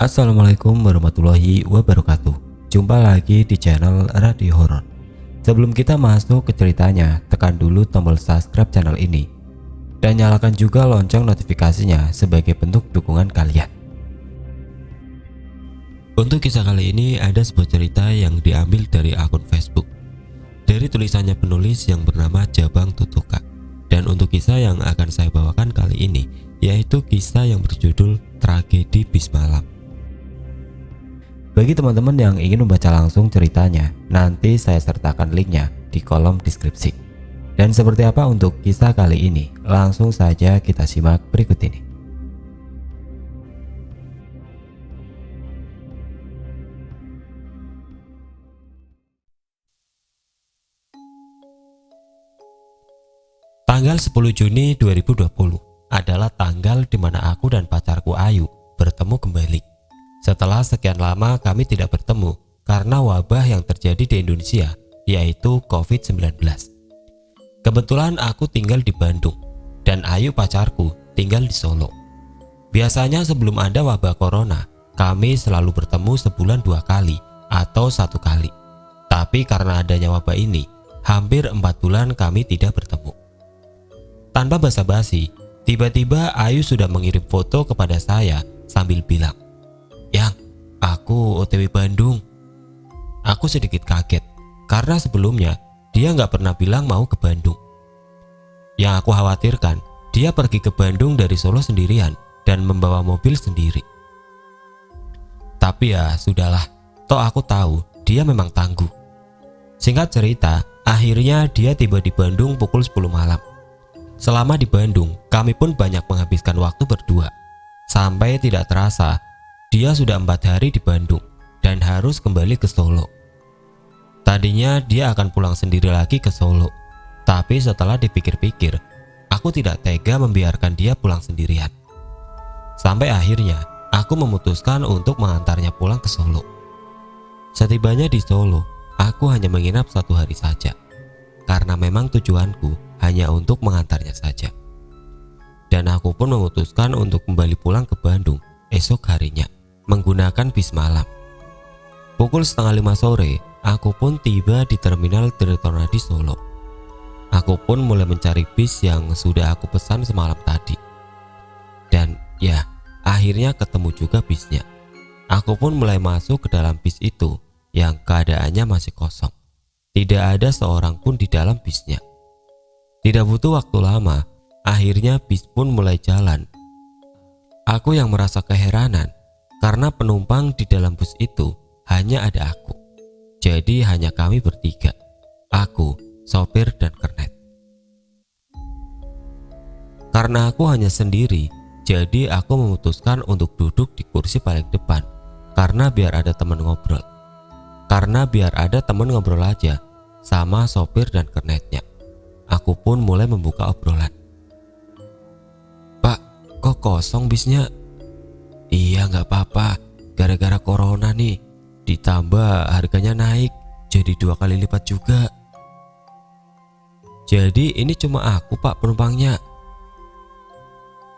Assalamualaikum warahmatullahi wabarakatuh. Jumpa lagi di channel Radio Horor. Sebelum kita masuk ke ceritanya, tekan dulu tombol subscribe channel ini dan nyalakan juga lonceng notifikasinya sebagai bentuk dukungan kalian. Untuk kisah kali ini ada sebuah cerita yang diambil dari akun Facebook dari tulisannya penulis yang bernama Jabang Tutuka. Dan untuk kisah yang akan saya bawakan kali ini yaitu kisah yang berjudul Tragedi Bis Malam. Bagi teman-teman yang ingin membaca langsung ceritanya, nanti saya sertakan linknya di kolom deskripsi. Dan seperti apa untuk kisah kali ini? Langsung saja kita simak berikut ini. Tanggal 10 Juni 2020 adalah tanggal di mana aku dan pacarku Ayu bertemu kembali. Setelah sekian lama kami tidak bertemu karena wabah yang terjadi di Indonesia, yaitu COVID-19. Kebetulan aku tinggal di Bandung dan Ayu pacarku tinggal di Solo. Biasanya sebelum ada wabah corona, kami selalu bertemu sebulan 2 kali atau 1 kali. Tapi karena adanya wabah ini, hampir 4 bulan kami tidak bertemu. Tanpa basa-basi, tiba-tiba Ayu sudah mengirim foto kepada saya sambil bilang, "Yang, aku OTW Bandung." Aku sedikit kaget karena sebelumnya dia nggak pernah bilang mau ke Bandung. Yang aku khawatirkan, dia pergi ke Bandung dari Solo sendirian dan membawa mobil sendiri. Tapi ya sudahlah, toh aku tahu dia memang tangguh. Singkat cerita, akhirnya dia tiba di Bandung pukul 10 malam. Selama di Bandung, kami pun banyak menghabiskan waktu berdua. Sampai tidak terasa, dia sudah 4 hari di Bandung dan harus kembali ke Solo. Tadinya dia akan pulang sendiri lagi ke Solo, tapi setelah dipikir-pikir, aku tidak tega membiarkan dia pulang sendirian. Sampai akhirnya, aku memutuskan untuk mengantarnya pulang ke Solo. Setibanya di Solo, aku hanya menginap 1 hari saja, karena memang tujuanku hanya untuk mengantarnya saja. Dan aku pun memutuskan untuk kembali pulang ke Bandung esok harinya menggunakan bis malam. Pukul setengah 5 sore, aku pun tiba di terminal Tirtonadi Solo. Aku pun mulai mencari bis yang sudah aku pesan semalam tadi. Dan ya, akhirnya ketemu juga bisnya. Aku pun mulai masuk ke dalam bis itu yang keadaannya masih kosong. Tidak ada seorang pun di dalam bisnya. Tidak butuh waktu lama, akhirnya bis pun mulai jalan. Aku yang merasa keheranan karena penumpang di dalam bus itu hanya ada aku. Jadi hanya kami bertiga, aku, sopir dan kernet. Karena aku hanya sendiri, jadi aku memutuskan untuk duduk di kursi paling depan karena biar ada teman ngobrol. Karena biar ada teman ngobrol aja sama sopir dan kernetnya. Aku pun mulai membuka obrolan. "Pak, kok kosong bisnya?" "Iya nggak apa-apa, gara-gara corona nih, ditambah harganya naik jadi 2 kali lipat juga." "Jadi ini cuma aku Pak penumpangnya?"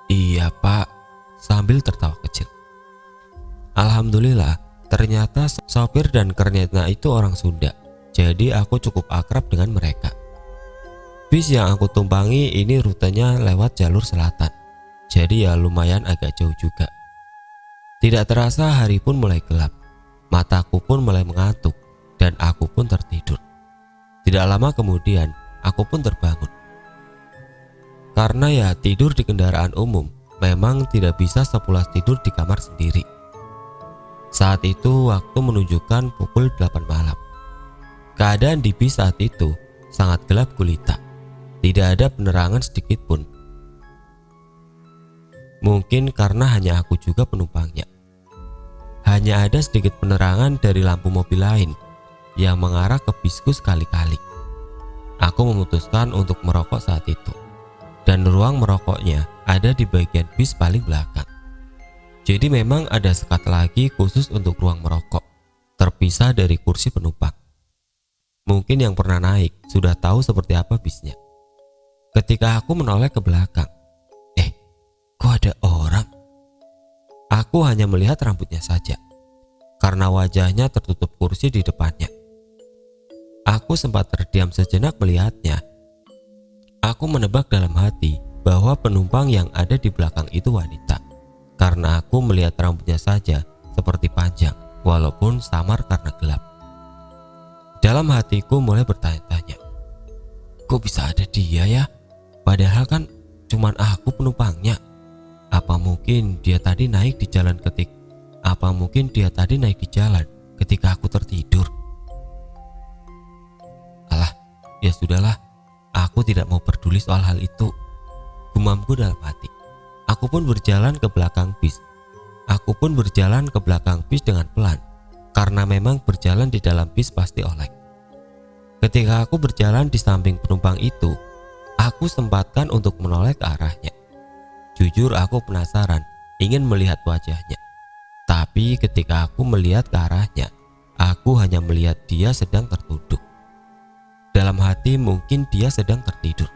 "Iya Pak," sambil tertawa kecil. Alhamdulillah, ternyata sopir dan kernetnya itu orang Sunda, jadi aku cukup akrab dengan mereka. Bis yang aku tumpangi ini rutenya lewat jalur selatan, jadi ya lumayan agak jauh juga. Tidak terasa hari pun mulai gelap, mataku pun mulai mengantuk dan aku pun tertidur. Tidak lama kemudian aku pun terbangun. Karena ya tidur di kendaraan umum memang tidak bisa sepulas tidur di kamar sendiri. Saat itu waktu menunjukkan pukul 8 malam. Keadaan di bis saat itu sangat gelap gulita. Tidak ada penerangan sedikit pun. Mungkin karena hanya aku juga penumpangnya. Hanya ada sedikit penerangan dari lampu mobil lain yang mengarah ke bisku sekali-kali. Aku memutuskan untuk merokok saat itu. Dan ruang merokoknya ada di bagian bis paling belakang. Jadi memang ada sekat lagi khusus untuk ruang merokok, terpisah dari kursi penumpang. Mungkin yang pernah naik sudah tahu seperti apa bisnya. Ketika aku menoleh ke belakang, kok ada orang? Aku hanya melihat rambutnya saja, karena wajahnya tertutup kursi di depannya. Aku sempat terdiam sejenak melihatnya. Aku menebak dalam hati bahwa penumpang yang ada di belakang itu wanita, karena aku melihat rambutnya saja seperti panjang, walaupun samar karena gelap. Dalam hatiku mulai bertanya-tanya, kok bisa ada dia ya? Padahal kan cuman aku penumpangnya. Apa mungkin dia tadi naik di jalan ketika aku tertidur? Alah, ya sudahlah. Aku tidak mau peduli soal hal itu, gumamku dalam hati. Aku pun berjalan ke belakang bis dengan pelan, karena memang berjalan di dalam bis pasti oleng. Ketika aku berjalan di samping penumpang itu, aku sempatkan untuk menoleh ke arahnya. Jujur aku penasaran, ingin melihat wajahnya. Tapi ketika aku melihat ke arahnya, aku hanya melihat dia sedang tertunduk. Dalam hati mungkin dia sedang tertidur.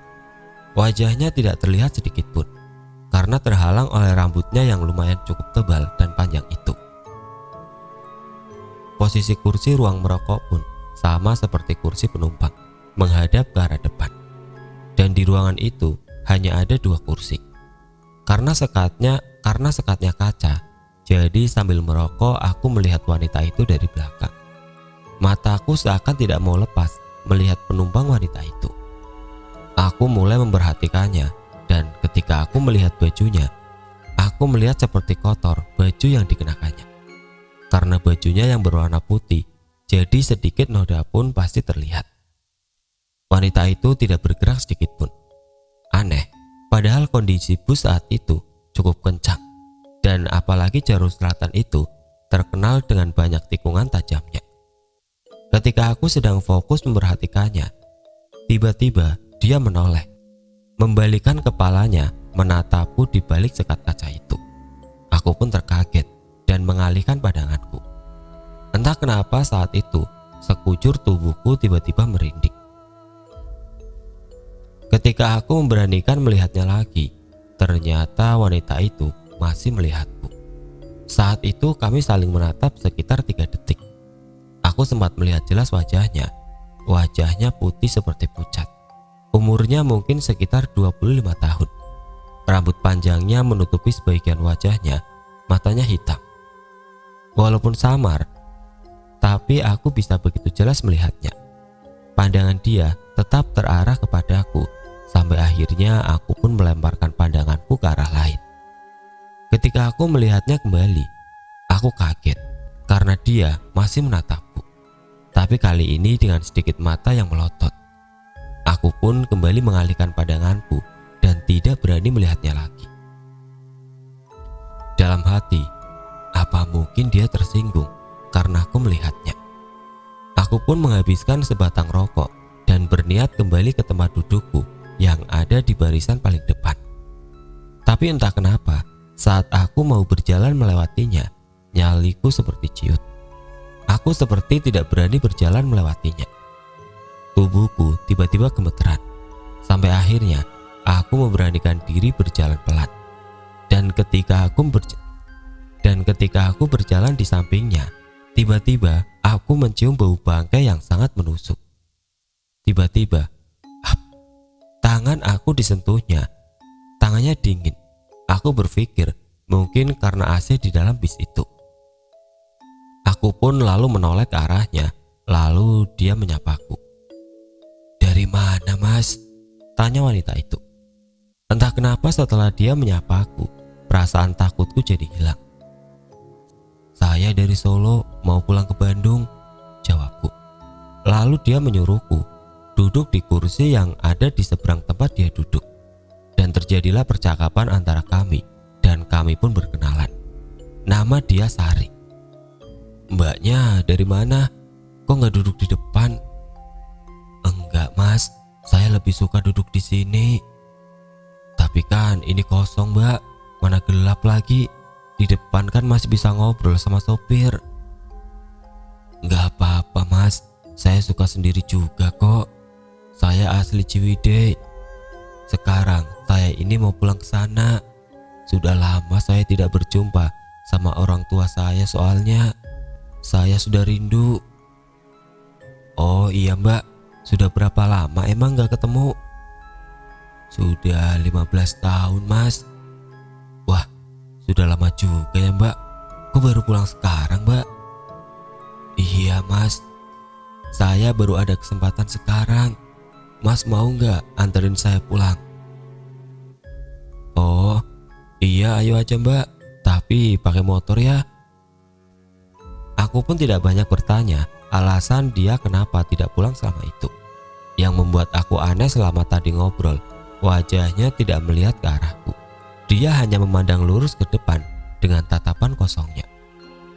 Wajahnya tidak terlihat sedikit pun, karena terhalang oleh rambutnya yang lumayan cukup tebal dan panjang itu. Posisi kursi ruang merokok pun sama seperti kursi penumpang, menghadap ke arah depan. Dan di ruangan itu hanya ada 2 kursi. Karena sekatnya kaca, jadi sambil merokok aku melihat wanita itu dari belakang. Mataku seakan tidak mau lepas melihat penumpang wanita itu. Aku mulai memperhatikannya, dan ketika aku melihat bajunya, aku melihat seperti kotor baju yang dikenakannya. Karena bajunya yang berwarna putih, jadi sedikit noda pun pasti terlihat. Wanita itu tidak bergerak sedikit pun. Aneh, padahal kondisi bus saat itu cukup kencang, dan apalagi jalur selatan itu terkenal dengan banyak tikungan tajamnya. Ketika aku sedang fokus memperhatikannya, tiba-tiba dia menoleh, membalikkan kepalanya menatapku di balik sekat kaca itu. Aku pun terkaget dan mengalihkan pandanganku. Entah kenapa saat itu sekujur tubuhku tiba-tiba merinding. Ketika aku memberanikan melihatnya lagi, ternyata wanita itu masih melihatku. Saat itu kami saling menatap sekitar 3 detik. Aku sempat melihat jelas wajahnya. Wajahnya putih seperti pucat. Umurnya mungkin sekitar 25 tahun. Rambut panjangnya menutupi sebagian wajahnya, matanya hitam. Walaupun samar, tapi aku bisa begitu jelas melihatnya. Pandangan dia tetap terarah kepadaku, sampai akhirnya aku pun melemparkan pandanganku ke arah lain. Ketika aku melihatnya kembali, aku kaget karena dia masih menatapku, tapi kali ini dengan sedikit mata yang melotot. Aku pun kembali mengalihkan pandanganku dan tidak berani melihatnya lagi. Dalam hati, apa mungkin dia tersinggung karena aku melihatnya? Aku pun menghabiskan sebatang rokok dan berniat kembali ke tempat dudukku yang ada di barisan paling depan. Tapi entah kenapa, saat aku mau berjalan melewatinya, nyaliku seperti ciut. Aku seperti tidak berani berjalan melewatinya. Tubuhku tiba-tiba gemeteran, sampai akhirnya aku memberanikan diri berjalan pelan. Dan ketika aku berjalan di sampingnya, tiba-tiba aku mencium bau bangkai yang sangat menusuk. Tiba-tiba, tangan aku disentuhnya. Tangannya dingin. Aku berpikir mungkin karena AC di dalam bis itu. Aku pun lalu menoleh ke arahnya, lalu dia menyapaku. "Dari mana, Mas?" tanya wanita itu. Entah kenapa setelah dia menyapaku, perasaan takutku jadi hilang. "Saya dari Solo, mau pulang ke Bandung," jawabku. Lalu dia menyuruhku duduk di kursi yang ada di seberang tempat dia duduk. Dan terjadilah percakapan antara kami, dan kami pun berkenalan. Nama dia Sari. "Mbaknya dari mana? Kok nggak duduk di depan?" "Enggak, Mas, saya lebih suka duduk di sini." "Tapi kan ini kosong, Mbak. Mana gelap lagi. Di depan kan masih bisa ngobrol sama sopir." "Nggak apa-apa, Mas. Saya suka sendiri juga kok. Saya asli Ciwidey. Sekarang saya ini mau pulang ke sana. Sudah lama saya tidak berjumpa sama orang tua saya soalnya saya sudah rindu. Oh iya mbak, sudah berapa lama emang gak ketemu? Sudah 15 tahun mas. Wah, sudah lama juga ya mbak. Kok baru pulang sekarang mbak? Iya mas, saya baru ada kesempatan sekarang. Mas mau nggak anterin saya pulang? Oh iya, ayo aja mbak, tapi pakai motor ya. Aku pun tidak banyak bertanya alasan dia kenapa tidak pulang selama itu. Yang membuat aku aneh selama tadi ngobrol, wajahnya tidak melihat ke arahku. Dia hanya memandang lurus ke depan dengan tatapan kosongnya.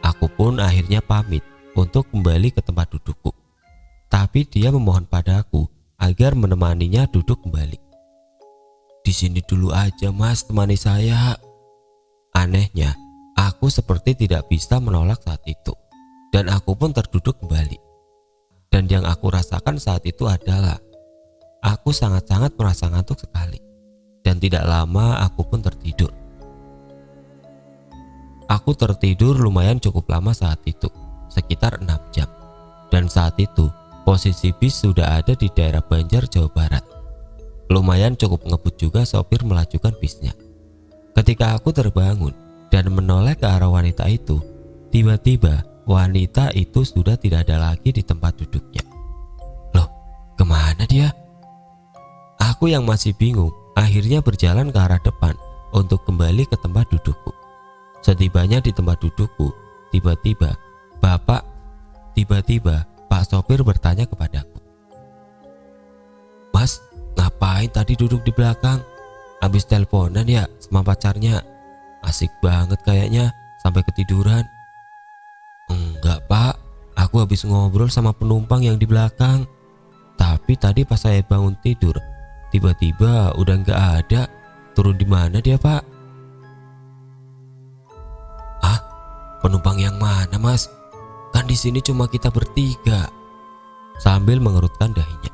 Aku pun akhirnya pamit untuk kembali ke tempat dudukku. Tapi dia memohon padaku agar menemaninya duduk kembali. Di sini dulu aja mas, temani saya. Anehnya, aku seperti tidak bisa menolak saat itu. Dan aku pun terduduk kembali. Dan yang aku rasakan saat itu adalah aku sangat-sangat merasa ngantuk sekali. Dan tidak lama aku pun tertidur. Aku tertidur lumayan cukup lama saat itu, sekitar 6 jam. Dan saat itu posisi bis sudah ada di daerah Banjar, Jawa Barat. Lumayan cukup ngebut juga sopir melajukan bisnya. Ketika aku terbangun dan menoleh ke arah wanita itu, tiba-tiba wanita itu sudah tidak ada lagi di tempat duduknya. Loh, kemana dia? Aku yang masih bingung akhirnya berjalan ke arah depan untuk kembali ke tempat dudukku. Setibanya di tempat dudukku, tiba-tiba Pak sopir bertanya kepadaku, Mas, ngapain tadi duduk di belakang? Habis teleponan ya sama pacarnya? Asik banget kayaknya, sampai ketiduran. Enggak pak, aku habis ngobrol sama penumpang yang di belakang. Tapi tadi pas saya bangun tidur, tiba-tiba udah nggak ada. Turun di mana dia pak? Ah, penumpang yang mana mas? Kan di sini cuma kita bertiga. Sambil mengerutkan dahinya.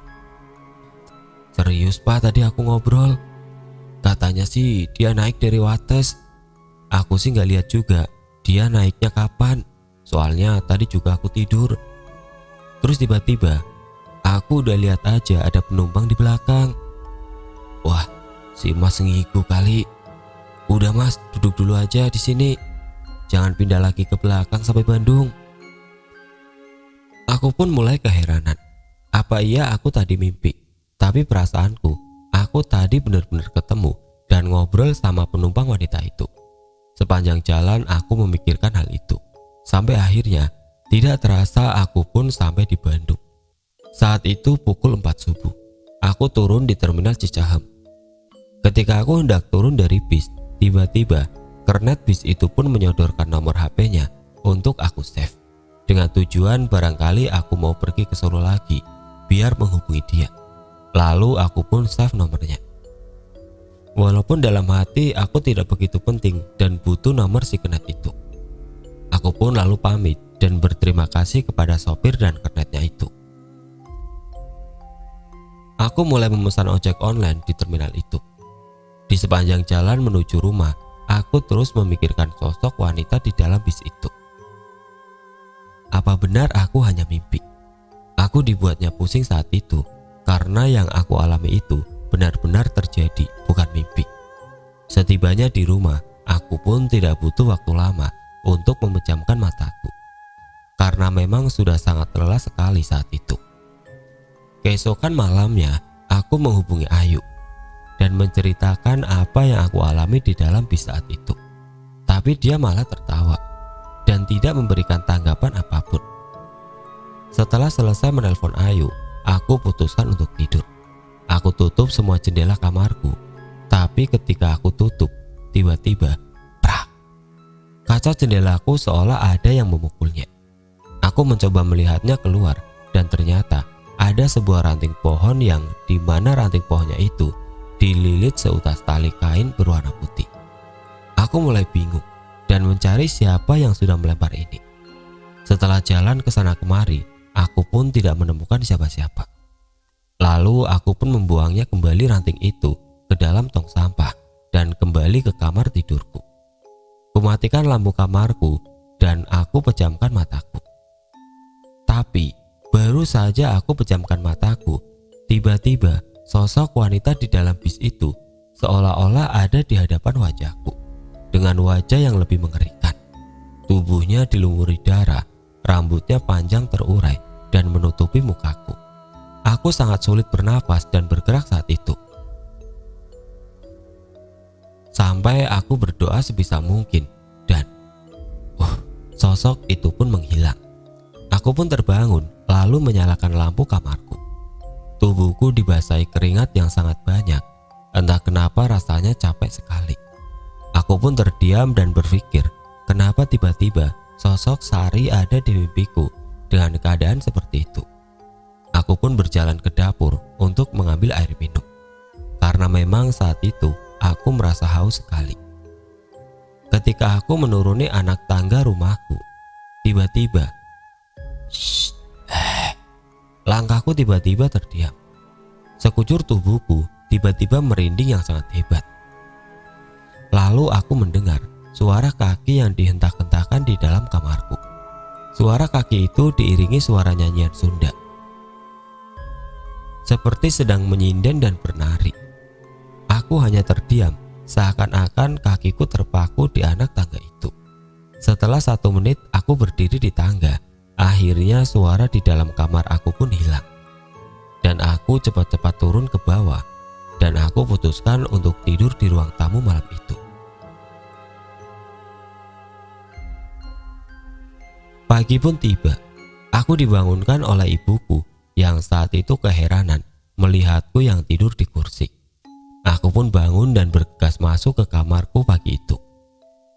Serius pak, tadi aku ngobrol. Katanya sih dia naik dari Wates. Aku sih nggak lihat juga dia naiknya kapan. Soalnya tadi juga aku tidur. Terus tiba-tiba aku udah lihat aja ada penumpang di belakang. Wah, si mas ngigo kali. Udah mas, duduk dulu aja di sini. Jangan pindah lagi ke belakang sampai Bandung. Aku pun mulai keheranan. Apa iya aku tadi mimpi? Tapi perasaanku, aku tadi benar-benar ketemu dan ngobrol sama penumpang wanita itu. Sepanjang jalan aku memikirkan hal itu. Sampai akhirnya tidak terasa aku pun sampai di Bandung. Saat itu pukul 4 subuh. Aku turun di terminal Cicahem. Ketika aku hendak turun dari bis, tiba-tiba kernet bis itu pun menyodorkan nomor HP-nya untuk aku save. Dengan tujuan barangkali aku mau pergi ke Solo lagi biar menghubungi dia. Lalu aku pun save nomornya. Walaupun dalam hati aku tidak begitu penting dan butuh nomor si kernet itu. Aku pun lalu pamit dan berterima kasih kepada sopir dan kernetnya itu. Aku mulai memesan ojek online di terminal itu. Di sepanjang jalan menuju rumah, aku terus memikirkan sosok wanita di dalam bis itu. Apa benar aku hanya mimpi? Aku dibuatnya pusing saat itu karena yang aku alami itu benar-benar terjadi, bukan mimpi. Setibanya di rumah, aku pun tidak butuh waktu lama untuk memejamkan mataku. Karena memang sudah sangat lelah sekali saat itu. Keesokan malamnya, aku menghubungi Ayu dan menceritakan apa yang aku alami di dalam bis saat itu. Tapi dia malah tertawa dan tidak memberikan tanggapan apapun. Setelah selesai menelpon Ayu, aku putuskan untuk tidur. Aku tutup semua jendela kamarku. Tapi ketika aku tutup, tiba-tiba prak, kaca jendelaku seolah ada yang memukulnya. Aku mencoba melihatnya keluar dan ternyata ada sebuah ranting pohon yang dimana ranting pohonnya itu dililit seutas tali kain berwarna putih. Aku mulai bingung dan mencari siapa yang sudah melempar ini. Setelah jalan ke sana kemari, aku pun tidak menemukan siapa-siapa. Lalu aku pun membuangnya kembali ranting itu ke dalam tong sampah dan kembali ke kamar tidurku. Kumatikan lampu kamarku dan aku pejamkan mataku. Tapi baru saja aku pejamkan mataku, tiba-tiba sosok wanita di dalam bis itu seolah-olah ada di hadapan wajahku dengan wajah yang lebih mengerikan. Tubuhnya dilumuri darah, rambutnya panjang terurai dan menutupi mukaku. Aku sangat sulit bernafas dan bergerak saat itu. Sampai aku berdoa sebisa mungkin dan sosok itu pun menghilang. Aku pun terbangun lalu menyalakan lampu kamarku. Tubuhku dibasahi keringat yang sangat banyak. Entah kenapa rasanya capek sekali. Aku pun terdiam dan berpikir, kenapa tiba-tiba sosok Sari ada di mimpiku dengan keadaan seperti itu. Aku pun berjalan ke dapur untuk mengambil air minum. Karena memang saat itu aku merasa haus sekali. Ketika aku menuruni anak tangga rumahku, tiba-tiba langkahku tiba-tiba terdiam. Sekujur tubuhku tiba-tiba merinding yang sangat hebat. Lalu aku mendengar suara kaki yang dihentak-hentakan di dalam kamarku. Suara kaki itu diiringi suara nyanyian Sunda, seperti sedang menyinden dan bernari. Aku hanya terdiam, seakan-akan kakiku terpaku di anak tangga itu. Setelah 1 menit aku berdiri di tangga. Akhirnya suara di dalam kamar aku pun hilang. Dan aku cepat-cepat turun ke bawah. Dan aku putuskan untuk tidur di ruang tamu malam itu. Pagi pun tiba. Aku dibangunkan oleh ibuku yang saat itu keheranan melihatku yang tidur di kursi. Aku pun bangun dan bergegas masuk ke kamarku pagi itu.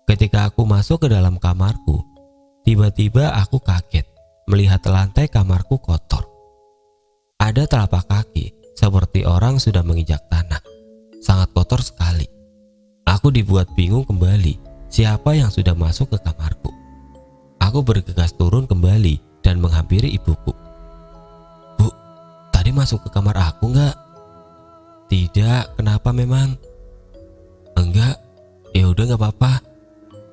Ketika aku masuk ke dalam kamarku, tiba-tiba aku kaget melihat lantai kamarku kotor. Ada telapak kaki seperti orang sudah menginjak tanah. Sangat kotor sekali. Aku dibuat bingung kembali siapa yang sudah masuk ke kamarku. Aku bergegas turun kembali dan menghampiri ibuku. "Bu, tadi masuk ke kamar aku enggak?" "Tidak, kenapa memang?" "Enggak, ya udah enggak apa-apa."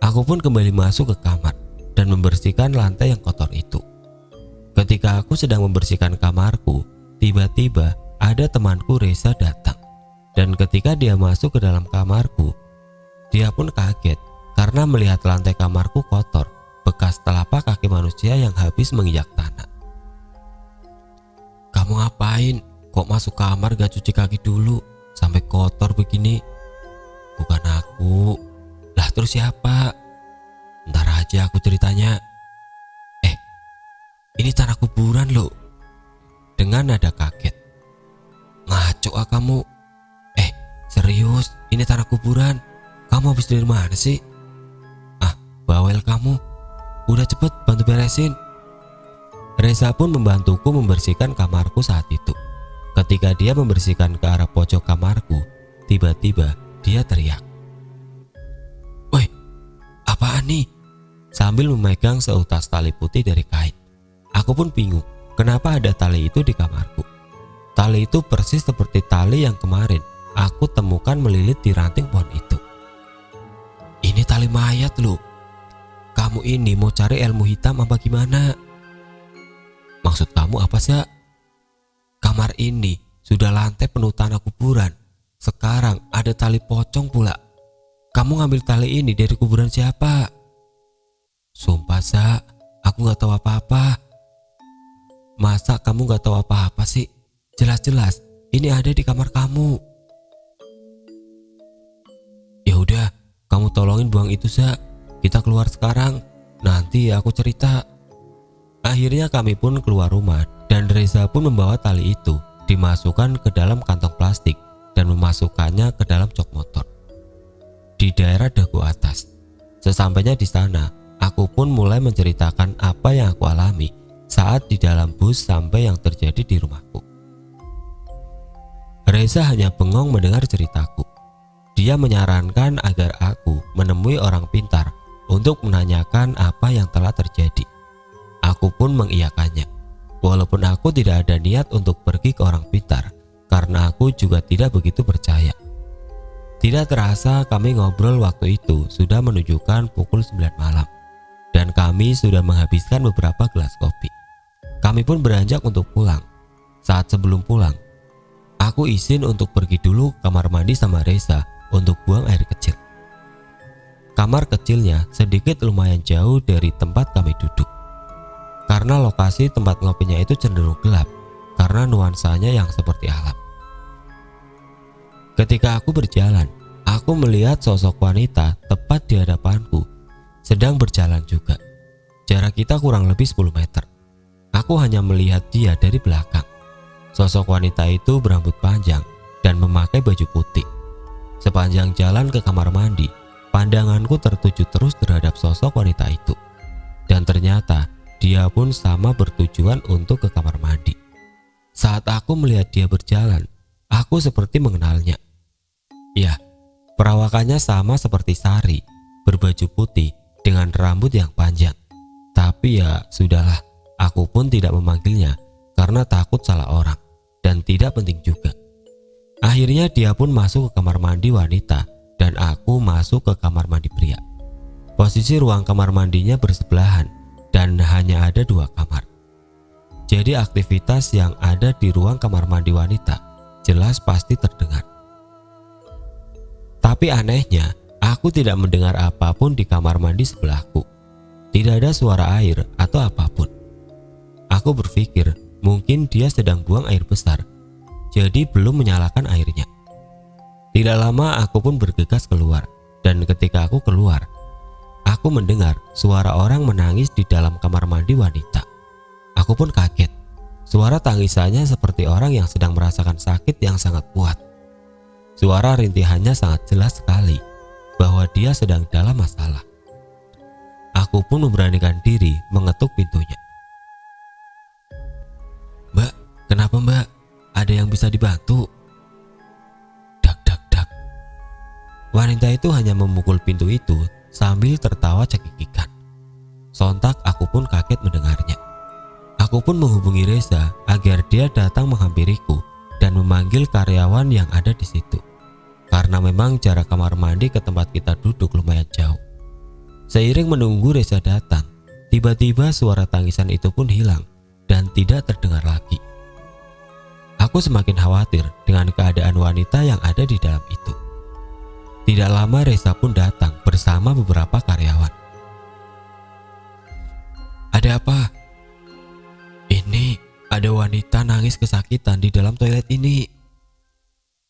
Aku pun kembali masuk ke kamar dan membersihkan lantai yang kotor itu. Ketika aku sedang membersihkan kamarku, tiba-tiba ada temanku Reza datang. Dan ketika dia masuk ke dalam kamarku, dia pun kaget karena melihat lantai kamarku kotor, bekas telapak kaki manusia yang habis menginjak tanah. "Kamu ngapain? Kok masuk kamar gak cuci kaki dulu? Sampai kotor begini." "Bukan aku." "Lah terus siapa?" "Ntar aja aku ceritanya." "Ini tanah kuburan loh." Dengan nada kaget. "Ngaco ah kamu." Serius, ini tanah kuburan. Kamu habis dari mana sih?" "Ah, bawel kamu. Udah cepet bantu beresin." Reza pun membantuku membersihkan kamarku saat itu. Ketika dia membersihkan ke arah pojok kamarku, tiba-tiba dia teriak, "Woi, apaan nih?" Sambil memegang seutas tali putih dari kain. Aku pun bingung kenapa ada tali itu di kamarku. Tali itu persis seperti tali yang kemarin aku temukan melilit di ranting pohon itu. "Ini tali mayat loh. Kamu ini mau cari ilmu hitam apa gimana?" "Maksud kamu apa sih?" "Kamar ini sudah lantai penuh tanah kuburan. Sekarang ada tali pocong pula. Kamu ngambil tali ini dari kuburan siapa?" "Sumpah Za, aku gak tahu apa-apa." "Masa kamu gak tahu apa-apa sih? Jelas-jelas ini ada di kamar kamu." "Ya udah, kamu tolongin buang itu Za. Kita keluar sekarang. Nanti aku cerita." Akhirnya kami pun keluar rumah dan Reza pun membawa tali itu dimasukkan ke dalam kantong plastik dan memasukkannya ke dalam jok motor di daerah dagu atas. Sesampainya di sana, aku pun mulai menceritakan apa yang aku alami saat di dalam bus sampai yang terjadi di rumahku. Reza hanya bengong mendengar ceritaku. Dia menyarankan agar aku menemui orang pintar untuk menanyakan apa yang telah terjadi. Aku pun mengiyakannya, walaupun aku tidak ada niat untuk pergi ke orang pintar karena aku juga tidak begitu percaya. Tidak terasa kami ngobrol waktu itu sudah menunjukkan pukul 9 malam dan kami sudah menghabiskan beberapa gelas kopi. Kami pun beranjak untuk pulang. Saat sebelum pulang, aku izin untuk pergi dulu ke kamar mandi sama Reza untuk buang air kecil. Kamar kecilnya sedikit lumayan jauh dari tempat kami duduk. Karena lokasi tempat ngopinya itu cenderung gelap karena nuansanya yang seperti alam. Ketika aku berjalan, aku melihat sosok wanita tepat di hadapanku sedang berjalan juga. Jarak kita kurang lebih 10 meter. Aku hanya melihat dia dari belakang. Sosok wanita itu berambut panjang dan memakai baju putih. Sepanjang jalan ke kamar mandi, pandanganku tertuju terus terhadap sosok wanita itu. Dan ternyata dia pun sama bertujuan untuk ke kamar mandi. Saat aku melihat dia berjalan, aku seperti mengenalnya. Ya, perawakannya sama seperti Sari, berbaju putih dengan rambut yang panjang. Tapi ya sudahlah, aku pun tidak memanggilnya karena takut salah orang dan tidak penting juga. Akhirnya dia pun masuk ke kamar mandi wanita dan aku masuk ke kamar mandi pria. Posisi ruang kamar mandinya bersebelahan dan hanya ada 2 kamar. Jadi aktivitas yang ada di ruang kamar mandi wanita jelas pasti terdengar. Tapi anehnya, aku tidak mendengar apapun di kamar mandi sebelahku. Tidak ada suara air atau apapun. Aku berpikir mungkin dia sedang buang air besar, jadi belum menyalakan airnya. Tidak lama aku pun bergegas keluar, dan ketika aku keluar, aku mendengar suara orang menangis di dalam kamar mandi wanita. Aku pun kaget. Suara tangisannya seperti orang yang sedang merasakan sakit yang sangat kuat. Suara rintihannya sangat jelas sekali bahwa dia sedang dalam masalah. Aku pun memberanikan diri mengetuk pintunya. "Mbak, kenapa mbak? Ada yang bisa dibantu?" Dak dak dak. Wanita itu hanya memukul pintu itu sambil tertawa cekikikan. Sontak aku pun kaget mendengarnya. Aku pun menghubungi Reza agar dia datang menghampiriku dan memanggil karyawan yang ada di situ. Karena memang jarak kamar mandi ke tempat kita duduk lumayan jauh. Seiring menunggu Reza datang, tiba-tiba suara tangisan itu pun hilang dan tidak terdengar lagi. Aku semakin khawatir dengan keadaan wanita yang ada di dalam itu. Tidak lama Reza pun datang bersama beberapa karyawan. "Ada apa?" "Ini ada wanita nangis kesakitan di dalam toilet ini."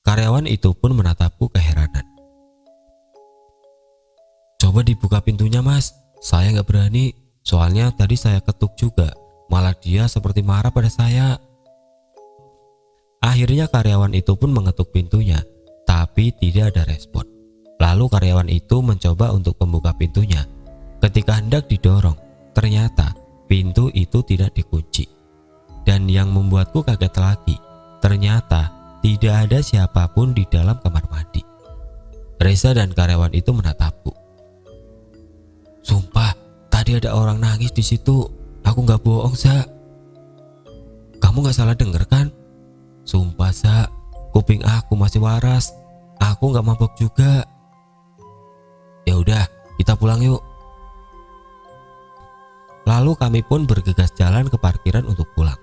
Karyawan itu pun menatapku keheranan. "Coba dibuka pintunya mas, saya nggak berani, soalnya tadi saya ketuk juga, malah dia seperti marah pada saya." Akhirnya karyawan itu pun mengetuk pintunya, tapi tidak ada respon. Lalu karyawan itu mencoba untuk membuka pintunya. Ketika hendak didorong, ternyata pintu itu tidak dikunci. Dan yang membuatku kaget lagi, ternyata tidak ada siapapun di dalam kamar mandi. Reza dan karyawan itu menatapku. "Sumpah, tadi ada orang nangis di situ. Aku nggak bohong, Za." "Kamu nggak salah denger kan?" "Sumpah, Za, kuping aku masih waras. Aku nggak mabok juga." "Ya udah, kita pulang yuk." Lalu kami pun bergegas jalan ke parkiran untuk pulang.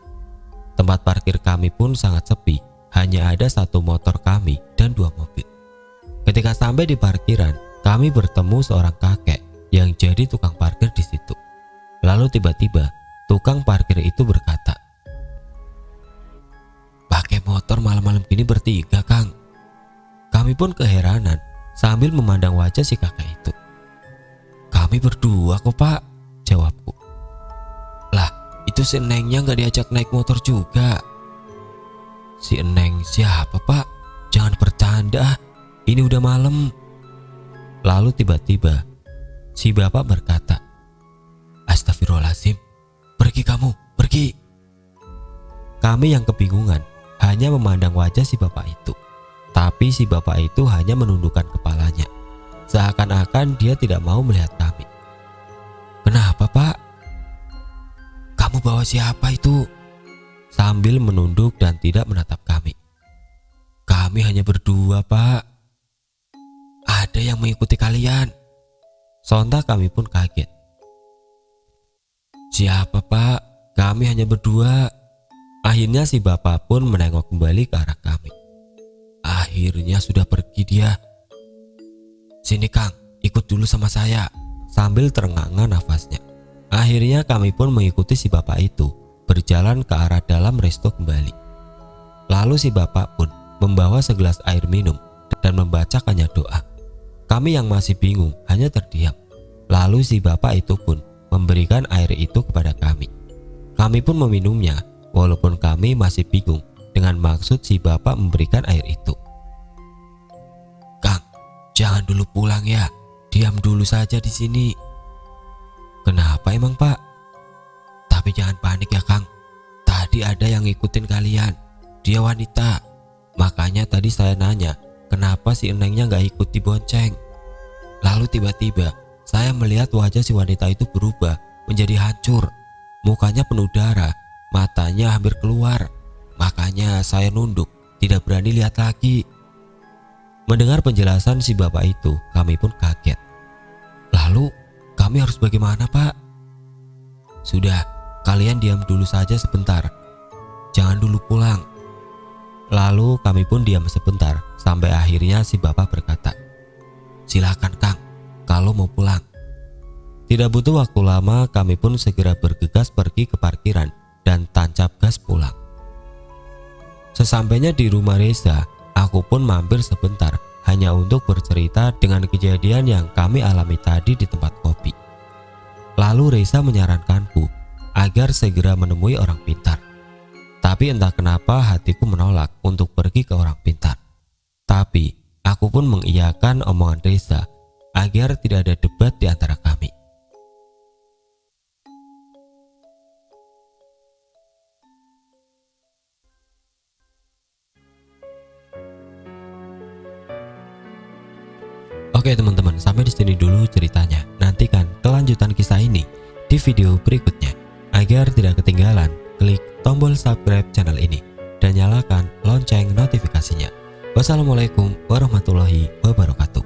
Tempat parkir kami pun sangat sepi, hanya ada 1 motor kami dan 2 mobil. Ketika sampai di parkiran, kami bertemu seorang kakek yang jadi tukang parkir di situ. Lalu tiba-tiba tukang parkir itu berkata, "Pakai motor malam-malam gini bertiga, Kang?" Kami pun keheranan sambil memandang wajah si kakek itu. "Kami berdua kok pak," jawabku. "Lah, itu si Nengnya gak diajak naik motor juga." "Si Neng siapa pak? Jangan bercanda, ini udah malam." Lalu tiba-tiba si bapak berkata, "Astagfirullahaladzim, pergi kamu, pergi." Kami yang kebingungan hanya memandang wajah si bapak itu. Tapi si bapak itu hanya menundukkan kepalanya, seakan-akan dia tidak mau melihat kami. "Kenapa pak? Kamu bawa siapa itu?" Sambil menunduk dan tidak menatap kami. "Kami hanya berdua pak." ada yang mengikuti kalian. Sontak kami pun kaget. Siapa pak? Kami hanya berdua. Akhirnya si bapak pun menengok kembali ke arah kami. Akhirnya sudah pergi dia. Sini Kang, ikut dulu sama saya. Sambil terengah-engah nafasnya. Akhirnya kami pun mengikuti si bapak itu berjalan ke arah dalam resto kembali. Lalu si bapak pun membawa segelas air minum dan membacakannya doa. Kami yang masih bingung hanya terdiam. Lalu si bapak itu pun memberikan air itu kepada kami. Kami pun meminumnya walaupun kami masih bingung dengan maksud si bapak memberikan air itu. Kang, jangan dulu pulang ya. Diam dulu saja di sini. Kenapa emang pak? Tapi jangan panik ya Kang. Tadi ada yang ngikutin kalian. Dia wanita. Makanya tadi saya nanya, kenapa si Enengnya gak ikut dibonceng. Lalu tiba-tiba saya melihat wajah si wanita itu berubah menjadi hancur. Mukanya penuh darah, matanya hampir keluar. Makanya saya nunduk, tidak berani lihat lagi. Mendengar penjelasan si bapak itu, kami pun kaget. Lalu kami harus bagaimana pak? Sudah, kalian diam dulu saja sebentar. Jangan dulu pulang. Lalu kami pun diam sebentar sampai akhirnya si bapak berkata, silakan Kang, kalau mau pulang. Tidak butuh waktu lama, kami pun segera bergegas pergi ke parkiran dan tancap gas pulang. Sesampainya di rumah Reza, aku pun mampir sebentar hanya untuk bercerita dengan kejadian yang kami alami tadi di tempat kopi. Lalu Reza menyarankanku agar segera menemui orang pintar. Tapi entah kenapa hatiku menolak untuk pergi ke orang pintar. Tapi aku pun mengiyakan omongan Reza agar tidak ada debat di antara kami. Oke teman-teman, sampai di sini dulu ceritanya. Nantikan kelanjutan kisah ini di video berikutnya. Agar tidak ketinggalan, klik tombol subscribe channel ini dan nyalakan lonceng notifikasinya. Wassalamualaikum warahmatullahi wabarakatuh.